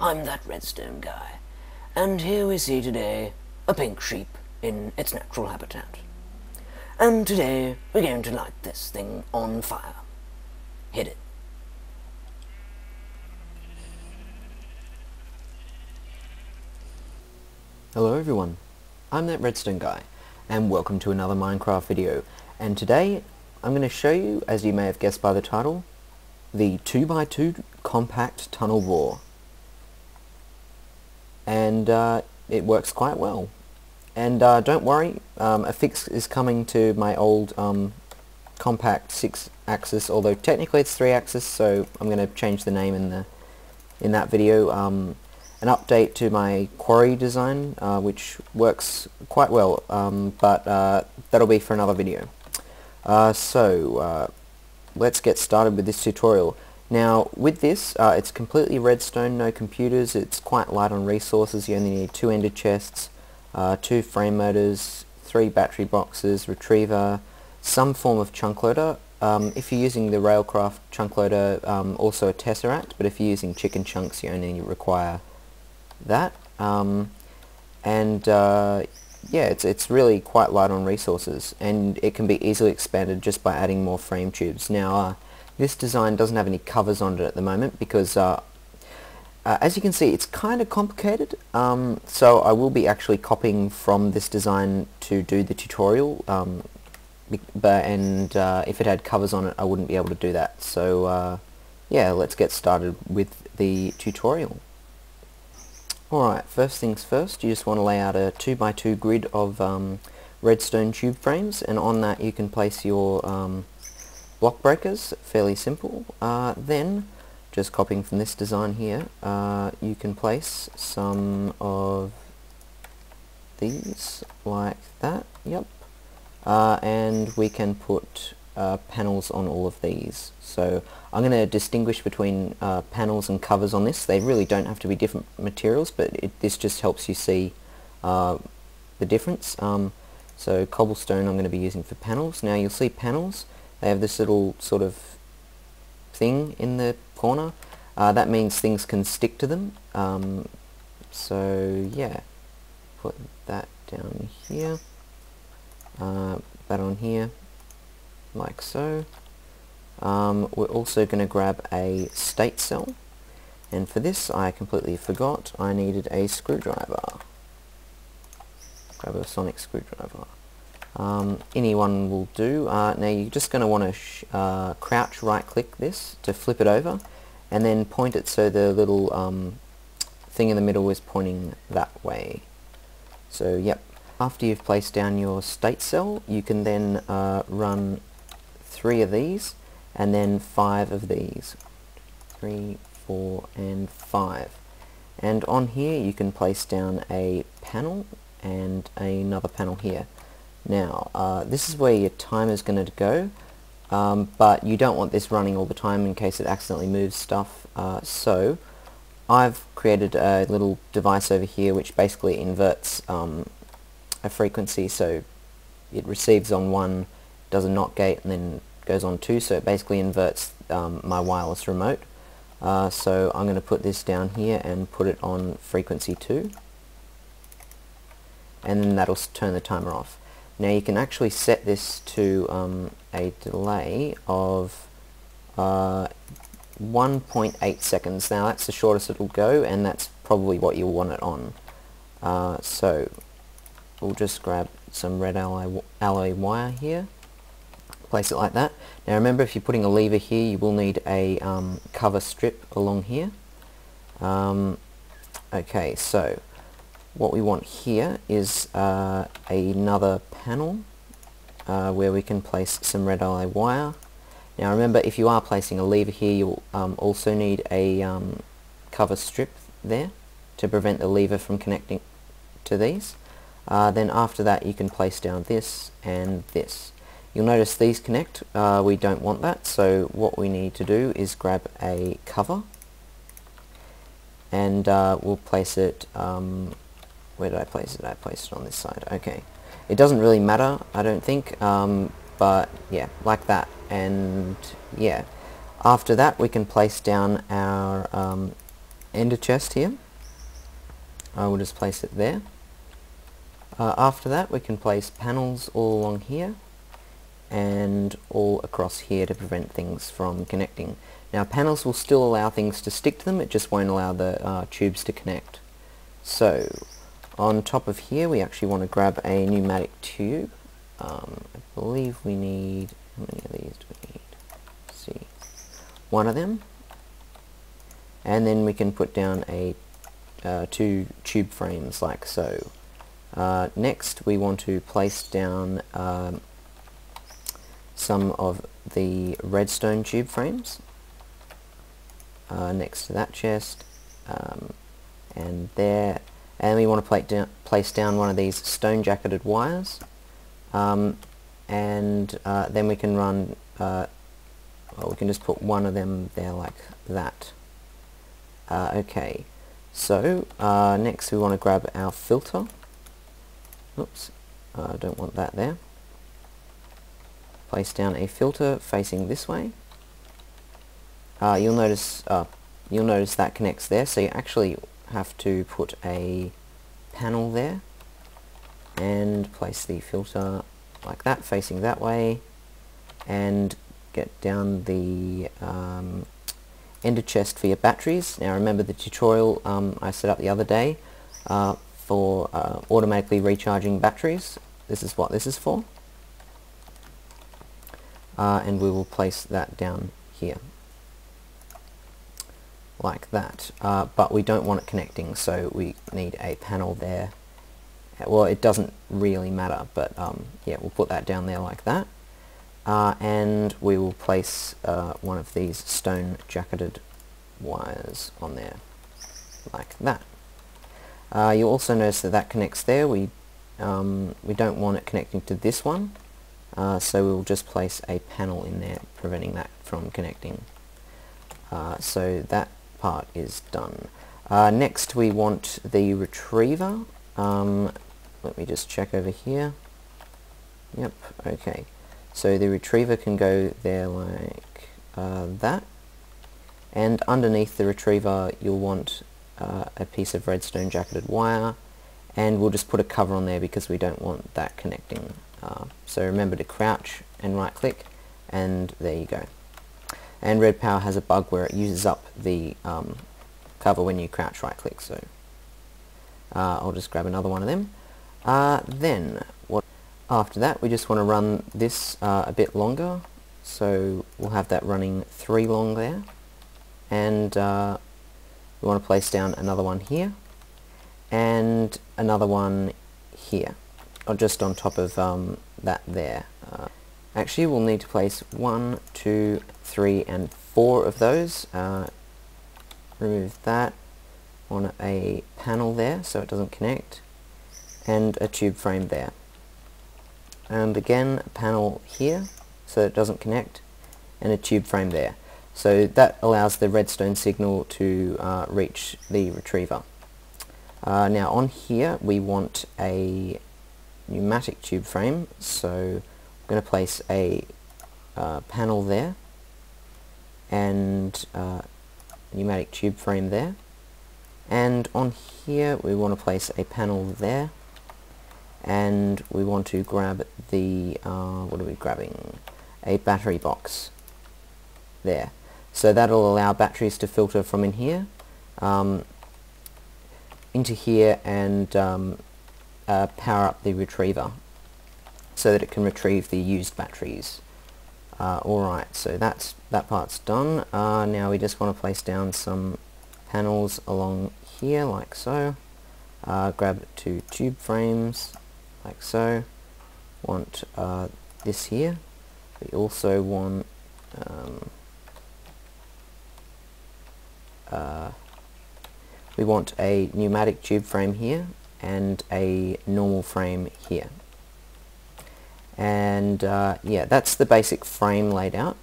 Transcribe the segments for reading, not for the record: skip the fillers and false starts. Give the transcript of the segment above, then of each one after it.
I'm that redstone guy, and here we see today a pink sheep in its natural habitat. And today we're going to light this thing on fire. Hit it. Hello everyone, I'm that redstone guy, and welcome to another Minecraft video. And today I'm going to show you, as you may have guessed by the title, the 2x2 compact tunnel bore. And it works quite well. And don't worry, a fix is coming to my old compact 6-axis, although technically it's 3-axis, so I'm going to change the name in that video. An update to my quarry design, which works quite well, but that'll be for another video. Let's get started with this tutorial. Now with this, it's completely redstone, no computers, it's quite light on resources. You only need 2 ender chests, 2 frame motors, 3 battery boxes, retriever, some form of chunkloader. If you're using the Railcraft chunkloader, also a tesseract, but if you're using chicken chunks you only require that. Yeah, it's really quite light on resources, and it can be easily expanded just by adding more frame tubes. Now this design doesn't have any covers on it at the moment because as you can see it's kind of complicated, so I will be actually copying from this design to do the tutorial, if it had covers on it I wouldn't be able to do that. So yeah, let's get started with the tutorial. Alright, first things first, you just want to lay out a 2x2 grid of redstone tube frames, and on that you can place your block breakers. Fairly simple. Then, just copying from this design here, you can place some of these like that, yep, and we can put panels on all of these. So I'm going to distinguish between panels and covers on this. They really don't have to be different materials, but this just helps you see the difference. So cobblestone I'm going to be using for panels. Now you'll see panels, they have this little sort of thing in the corner. That means things can stick to them. So yeah, put that down here, that on here, like so. We're also going to grab a state cell, and for this I completely forgot I needed a screwdriver. Grab a sonic screwdriver. Anyone will do. Now you're just going to want to crouch right click this to flip it over, and then point it so the little thing in the middle is pointing that way. So yep, after you've placed down your state cell you can then run 3 of these and then 5 of these. 3, 4 and 5. And on here you can place down a panel and another panel here. Now this is where your timer is going to go, but you don't want this running all the time in case it accidentally moves stuff. So I've created a little device over here which basically inverts a frequency, so it receives on 1, does a NOT gate, and then goes on 2, so it basically inverts my wireless remote. So I'm going to put this down here and put it on frequency 2, and then that'll turn the timer off. Now you can actually set this to a delay of 1.8 seconds. Now that's the shortest it'll go, and that's probably what you'll want it on. So we'll just grab some red alloy wire here, place it like that. Now remember, if you're putting a lever here you will need a cover strip along here. Okay, so what we want here is another panel where we can place some red alloy wire. Now remember, if you are placing a lever here you'll also need a cover strip there to prevent the lever from connecting to these. Then after that you can place down this and this. You'll notice these connect. We don't want that, so what we need to do is grab a cover, and we'll place it, where did I place it? I placed it on this side. Okay. It doesn't really matter, I don't think, but yeah, like that. And yeah, after that we can place down our ender chest here. I will just place it there. After that we can place panels all along here and all across here to prevent things from connecting. Now panels will still allow things to stick to them, it just won't allow the tubes to connect. So on top of here we actually want to grab a pneumatic tube. I believe we need, how many of these do we need? Let's see, one of them. And then we can put down a 2 tube frames like so. Next we want to place down some of the redstone tube frames next to that chest, and there, and we want to place down one of these stone jacketed wires, and then we can run, well, we can just put one of them there like that. Okay, so next we want to grab our filter. Oops, I don't want that there. Place down a filter facing this way. You'll notice that connects there, so you actually have to put a panel there and place the filter like that facing that way, and get down the ender chest for your batteries. Now remember the tutorial I set up the other day for automatically recharging batteries. This is what this is for. And we will place that down here like that, but we don't want it connecting, so we need a panel there. Well, it doesn't really matter, but yeah, we'll put that down there like that, and we will place one of these stone jacketed wires on there like that. You'll also notice that that connects there. We don't want it connecting to this one, so we'll just place a panel in there preventing that from connecting. So that part is done. Next we want the retriever. Let me just check over here. Yep, okay. So the retriever can go there like that, and underneath the retriever you'll want a piece of redstone jacketed wire, and we'll just put a cover on there because we don't want that connecting. So remember to crouch and right click, and there you go. And RedPower has a bug where it uses up the cover when you crouch right click, so I'll just grab another one of them. Then after that we just want to run this a bit longer, so we'll have that running 3 long there, and we want to place down another one here and another one here, or just on top of that there. Actually we'll need to place 1, 2, 3 and 4 of those. Remove that. Want a panel there so it doesn't connect, and a tube frame there, and again a panel here so it doesn't connect, and a tube frame there. So that allows the redstone signal to reach the retriever. Now on here we want a pneumatic tube frame, so I'm going to place a panel there and pneumatic tube frame there, and on here we want to place a panel there, and we want to grab the what are we grabbing? A battery box there. So that'll allow batteries to filter from in here into here and power up the retriever so that it can retrieve the used batteries. Alright, so that part's done. Now we just want to place down some panels along here like so. Grab 2 tube frames like so. Want this here. We also want we want a pneumatic tube frame here and a normal frame here. And yeah, that's the basic frame laid out.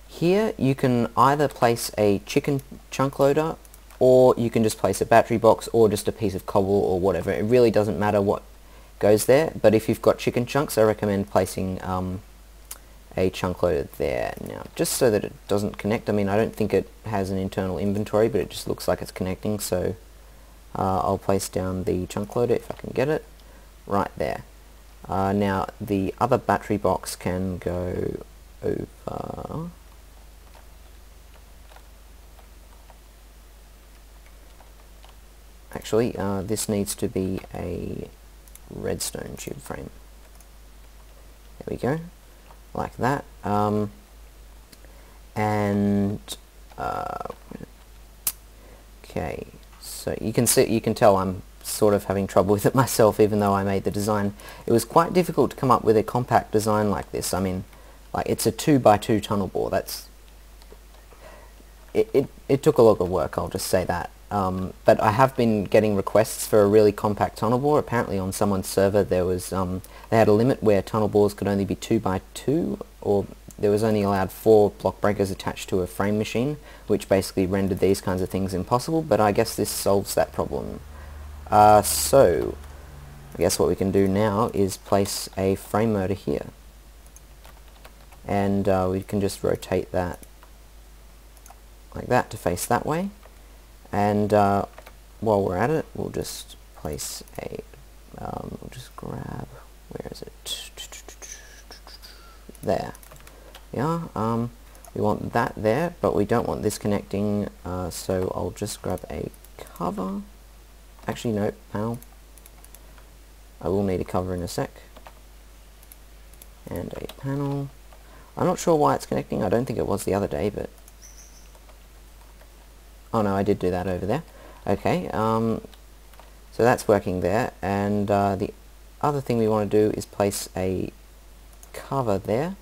Here you can either place a chicken chunk loader, or you can just place a battery box or just a piece of cobble or whatever. It really doesn't matter what goes there, but if you've got chicken chunks I recommend placing a chunk loader there. Now, just so that it doesn't connect, I mean, I don't think it has an internal inventory, but it just looks like it's connecting, so I'll place down the chunk loader if I can get it, right there. Now, the other battery box can go over... Actually, this needs to be a redstone tube frame. There we go, like that. Okay, so you can tell I'm sort of having trouble with it myself, even though I made the design. It was quite difficult to come up with a compact design like this. I mean, like, it's a 2x2 tunnel bore. It took a lot of work, I'll just say that. But I have been getting requests for a really compact tunnel bore. Apparently on someone's server there was they had a limit where tunnel bores could only be 2x2, or there was only allowed 4 block breakers attached to a frame machine, which basically rendered these kinds of things impossible, but I guess this solves that problem. So I guess what we can do now is place a frame motor here, and we can just rotate that like that to face that way. And while we're at it, we'll just place a, we'll just grab, where is it? There. Yeah, we want that there, but we don't want this connecting, so I'll just grab a cover. Actually, no, panel. I will need a cover in a sec. And a panel. I'm not sure why it's connecting. I don't think it was the other day, but... Oh no, I did do that over there. Okay, so that's working there, and the other thing we want to do is place a cover there,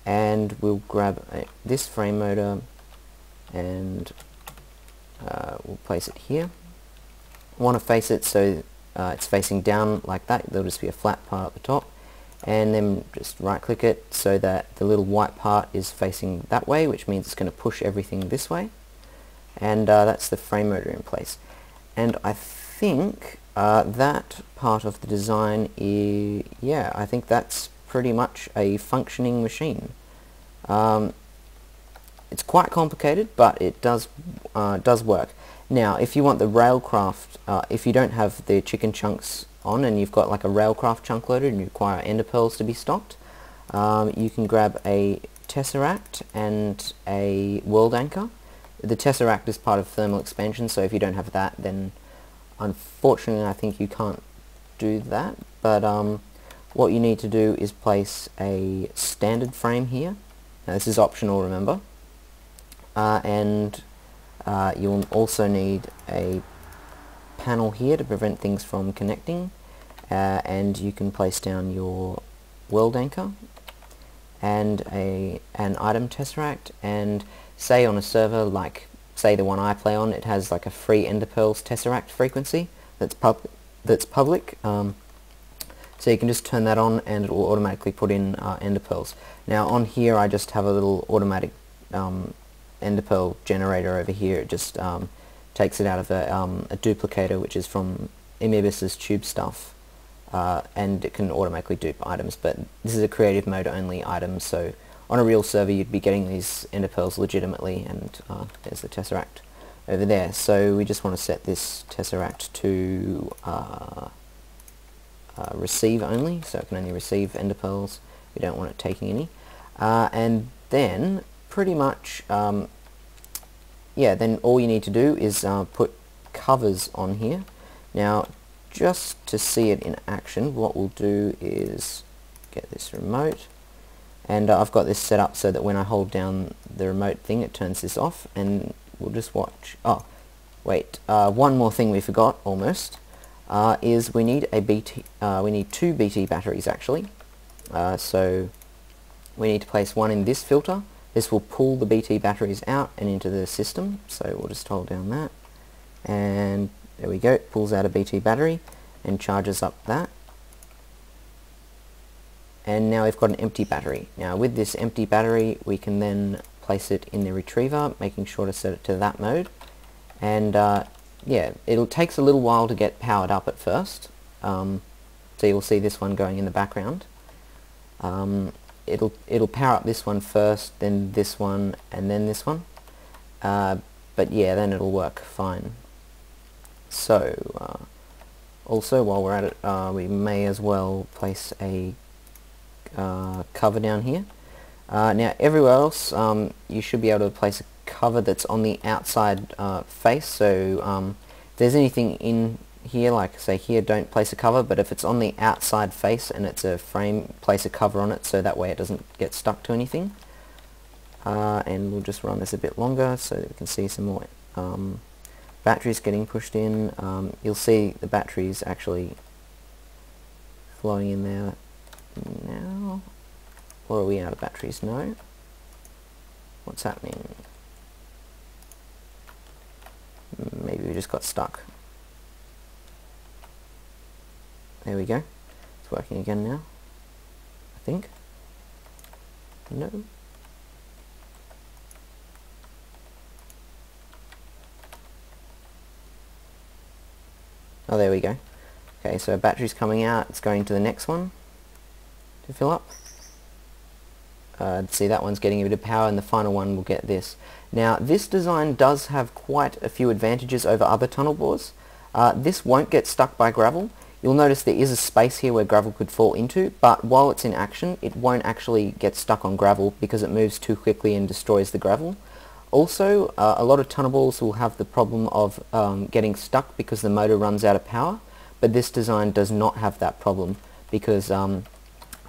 and we'll grab this frame motor and we'll place it here. I want to face it so it's facing down like that. There'll just be a flat part at the top, and then just right click it so that the little white part is facing that way, which means it's going to push everything this way. And that's the frame motor in place. And I think that part of the design is, yeah, I think that's pretty much a functioning machine. It's quite complicated, but it does work. Now, if you want the Railcraft, if you don't have the chicken chunks on and you've got like a Railcraft chunk loader and you require ender pearls to be stocked, you can grab a tesseract and a world anchor. The tesseract is part of thermal expansion, so if you don't have that, then unfortunately I think you can't do that. But what you need to do is place a standard frame here. Now this is optional, remember. And you'll also need a panel here to prevent things from connecting. And you can place down your world anchor and an item tesseract, and say on a server like, say the one I play on, it has like a free ender pearls tesseract frequency that's public, so you can just turn that on and it will automatically put in ender pearls. Now on here I just have a little automatic ender pearl generator over here. It just takes it out of a duplicator, which is from Imibis's tube stuff, and it can automatically dupe items, but this is a creative mode only item, so on a real server you'd be getting these ender pearls legitimately, and there's the tesseract over there. So we just want to set this tesseract to receive only, so it can only receive ender pearls. We don't want it taking any. And then pretty much, yeah, then all you need to do is put covers on here. Now just to see it in action, what we'll do is get this remote, and I've got this set up so that when I hold down the remote thing it turns this off, and we'll just watch. Oh wait, one more thing we forgot almost, is we need a BT, we need 2 BT batteries actually. So we need to place one in this filter. This will pull the BT batteries out and into the system, so we'll just hold down that, and there we go, it pulls out a BT battery and charges up that. And now we've got an empty battery. Now with this empty battery we can then place it in the retriever, making sure to set it to that mode. And yeah, it takes a little while to get powered up at first. So you'll see this one going in the background. it'll power up this one first, then this one, and then this one. But yeah, then it'll work fine. So also, while we're at it, we may as well place a cover down here. Now everywhere else you should be able to place a cover that's on the outside face, so if there's anything in here, like say here, don't place a cover, but if it's on the outside face and it's a frame, place a cover on it so that way it doesn't get stuck to anything. And we'll just run this a bit longer so that we can see some more batteries getting pushed in. You'll see the batteries actually flowing in there now. Or are we out of batteries? No. What's happening? Maybe we just got stuck. There we go. It's working again now, I think. No. Oh, there we go. Okay, so battery's coming out. It's going to the next one to fill up. See, that one's getting a bit of power, and the final one will get this. Now, this design does have quite a few advantages over other tunnel bores. This won't get stuck by gravel. You'll notice there is a space here where gravel could fall into, but while it's in action, it won't actually get stuck on gravel because it moves too quickly and destroys the gravel. Also, a lot of tunnel bores will have the problem of getting stuck because the motor runs out of power, but this design does not have that problem because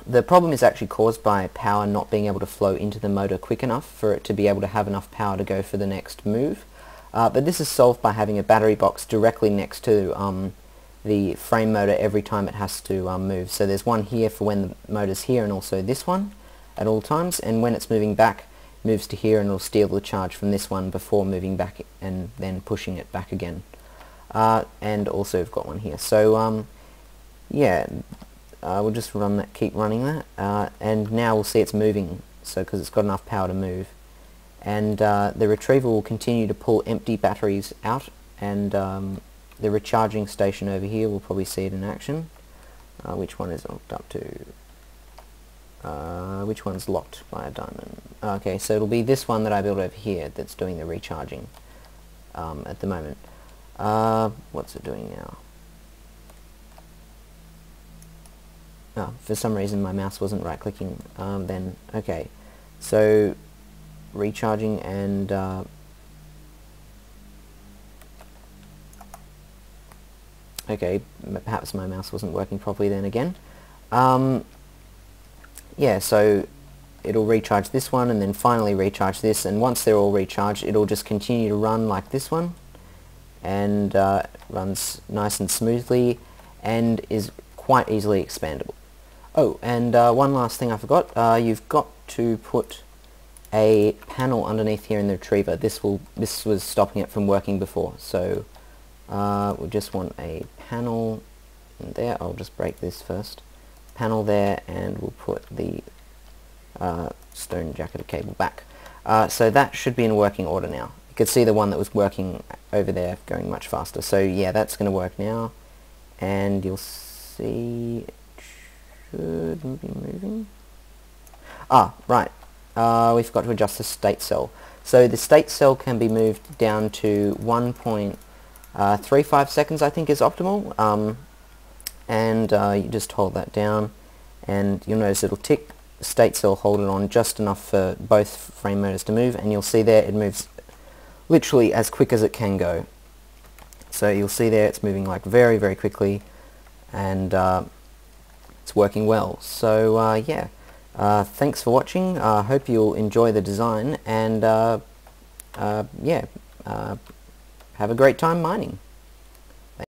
the problem is actually caused by power not being able to flow into the motor quick enough for it to be able to have enough power to go for the next move. But this is solved by having a battery box directly next to the frame motor every time it has to move. So there's one here for when the motor's here, and also this one at all times, and when it's moving back, it moves to here and it'll steal the charge from this one before moving back and then pushing it back again. And also we've got one here. So yeah, we'll just run that, keep running that, and now we'll see it's moving, so because it's got enough power to move. And the retriever will continue to pull empty batteries out, and the recharging station over here, we'll probably see it in action. Which one is hooked up to? Which one's locked by a diamond? Okay, so it'll be this one that I built over here that's doing the recharging at the moment. What's it doing now? Oh, for some reason my mouse wasn't right clicking then. Okay, so recharging, and okay, perhaps my mouse wasn't working properly then again. Yeah, so it'll recharge this one and then finally recharge this, and once they're all recharged it'll just continue to run like this one, and runs nice and smoothly and is quite easily expandable. Oh, and one last thing I forgot, you've got to put a panel underneath here in the retriever. This was stopping it from working before, so we just want a panel in there. I'll just break this first. Panel there, and we'll put the stone jacketed cable back. So that should be in working order now. You could see the one that was working over there going much faster. So yeah, that's going to work now, and you'll see it should be moving. Ah, right. We forgot to adjust the state cell. So the state cell can be moved down to 1.35 seconds, I think, is optimal. And you just hold that down, and you'll notice it'll tick. The state cell hold it on just enough for both frame motors to move, and you'll see there it moves literally as quick as it can go. So you'll see there it's moving like very, very quickly, and it's working well. So yeah, thanks for watching. I hope you'll enjoy the design, and yeah, have a great time mining.